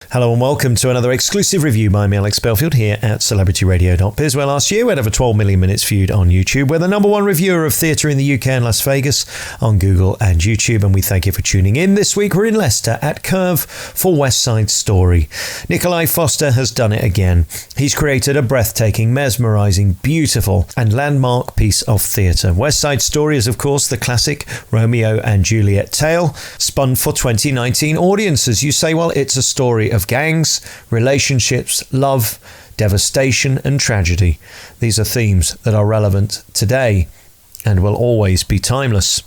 Hello and welcome to another exclusive review by me, Alex Belfield, here at celebrityradio.biz, where last year we had over 12 million minutes viewed on YouTube. We're the number one reviewer of theatre in the UK and Las Vegas on Google and YouTube, and we thank you for tuning in. This week we're in Leicester at Curve for West Side Story. Nikolai Foster has done it again. He's created a breathtaking, mesmerising, beautiful and landmark piece of theatre. West Side Story is, of course, the classic Romeo and Juliet tale, spun for 2019 audiences. You say, well, it's a story of gangs, relationships, love, devastation and tragedy. These are themes that are relevant today and will always be timeless.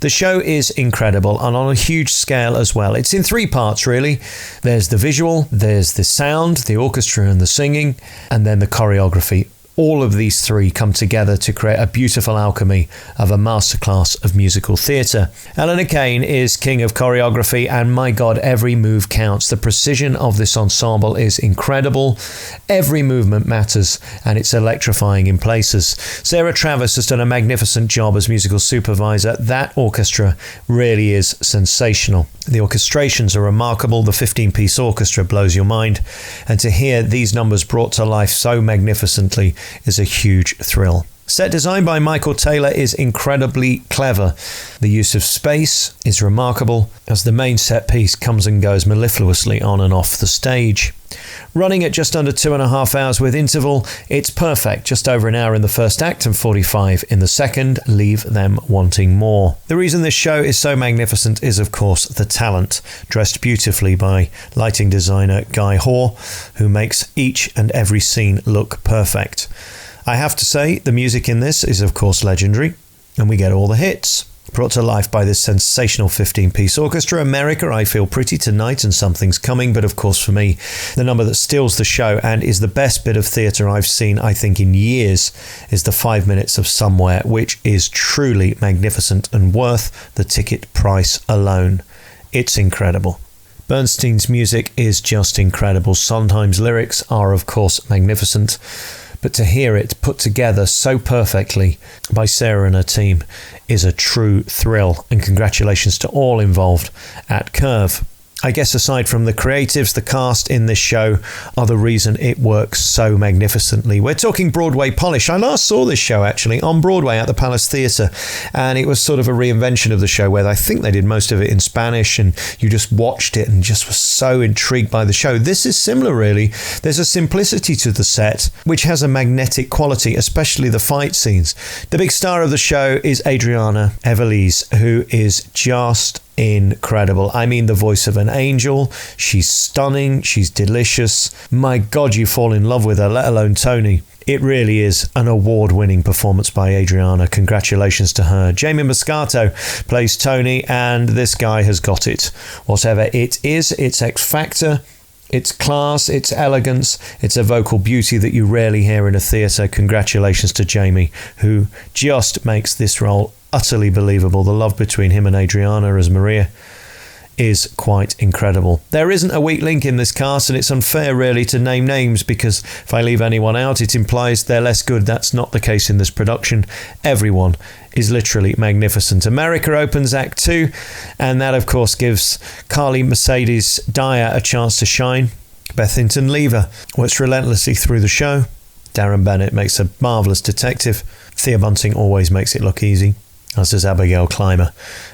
The show is incredible and on a huge scale as well. It's in three parts, really. There's the visual, there's the sound, the orchestra and the singing, and then the choreography. All of these three come together to create a beautiful alchemy of a masterclass of musical theatre. Eleanor Kane is king of choreography, and my God, every move counts. The precision of this ensemble is incredible. Every movement matters, and it's electrifying in places. Sarah Travis has done a magnificent job as musical supervisor. That orchestra really is sensational. The orchestrations are remarkable. The 15-piece orchestra blows your mind, and to hear these numbers brought to life so magnificently is a huge thrill. Set design by Michael Taylor is incredibly clever. The use of space is remarkable as the main set piece comes and goes mellifluously on and off the stage. Running at just under 2.5 hours with interval, it's perfect. Just over an hour in the first act and 45 in the second leave them wanting more. The reason this show is so magnificent is, of course, the talent, dressed beautifully by lighting designer Guy Hoare, who makes each and every scene look perfect. I have to say, the music in this is of course legendary, and we get all the hits. Brought to life by this sensational 15-piece orchestra. America, I Feel Pretty Tonight and Something's Coming, but of course for me, the number that steals the show and is the best bit of theatre I've seen, I think, in years, is the 5 minutes of Somewhere, which is truly magnificent and worth the ticket price alone. It's incredible. Bernstein's music is just incredible. Sondheim's lyrics are of course magnificent, but to hear it put together so perfectly by Sarah and her team is a true thrill, and congratulations to all involved at Curve. I guess aside from the creatives, the cast in this show are the reason it works so magnificently. We're talking Broadway polish. I last saw this show actually on Broadway at the Palace Theatre, and it was sort of a reinvention of the show where I think they did most of it in Spanish and you just watched it and just was so intrigued by the show. This is similar really. There's a simplicity to the set which has a magnetic quality, especially the fight scenes. The big star of the show is Adriana Everlise, who is just incredible. I mean, the voice of an angel. She's stunning. She's delicious. My God, you fall in love with her, let alone Tony. It really is an award-winning performance by Adriana. Congratulations to her. Jamie Moscato plays Tony, and this guy has got it. Whatever it is, it's X Factor. It's class, it's elegance, it's a vocal beauty that you rarely hear in a theatre. Congratulations to Jamie, who just makes this role utterly believable. The love between him and Adriana as Maria is quite incredible. There isn't a weak link in this cast, and it's unfair really to name names, because if I leave anyone out it implies they're less good. That's not the case in this production. Everyone is literally magnificent. America opens Act 2, and that of course gives Carly Mercedes Dyer a chance to shine. Beth Hinton Lever works relentlessly through the show. Darren Bennett makes a marvellous detective. Thea Bunting always makes it look easy, as does Abigail Clymer.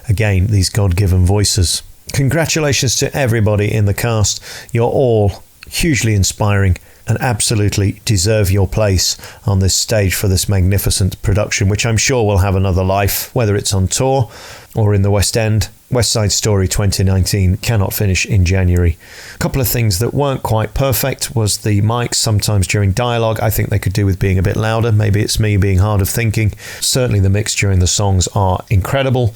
Again, these God-given voices. Congratulations to everybody in the cast. You're all hugely inspiring and absolutely deserve your place on this stage for this magnificent production, which I'm sure will have another life, whether it's on tour or in the West End. West Side Story 2019 cannot finish in January. A couple of things that weren't quite perfect was the mics. Sometimes during dialogue, I think they could do with being a bit louder. Maybe it's me being hard of thinking. Certainly the mix during the songs are incredible.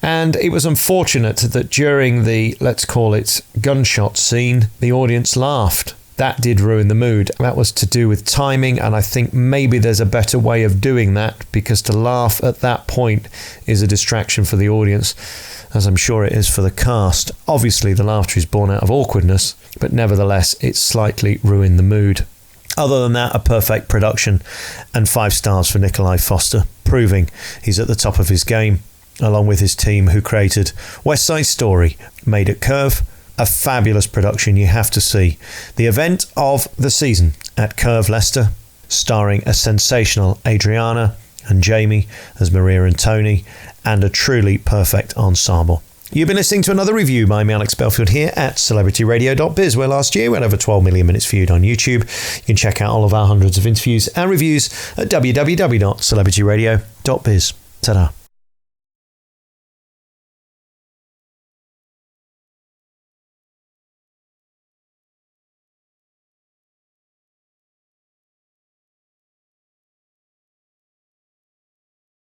And it was unfortunate that during the, let's call it, gunshot scene, the audience laughed. That did ruin the mood. That was to do with timing, and I think maybe there's a better way of doing that, because to laugh at that point is a distraction for the audience, as I'm sure it is for the cast. Obviously, the laughter is born out of awkwardness, but nevertheless, it slightly ruined the mood. Other than that, a perfect production, and 5 stars for Nikolai Foster, proving he's at the top of his game, along with his team who created West Side Story, made at Curve, a fabulous production you have to see. The event of the season at Curve Leicester, starring a sensational Adriana and Jamie as Maria and Tony, and a truly perfect ensemble. You've been listening to another review by me, Alex Belfield, here at celebrityradio.biz, where last year we had over 12 million minutes viewed on YouTube. You can check out all of our hundreds of interviews and reviews at www.celebrityradio.biz. Ta-da.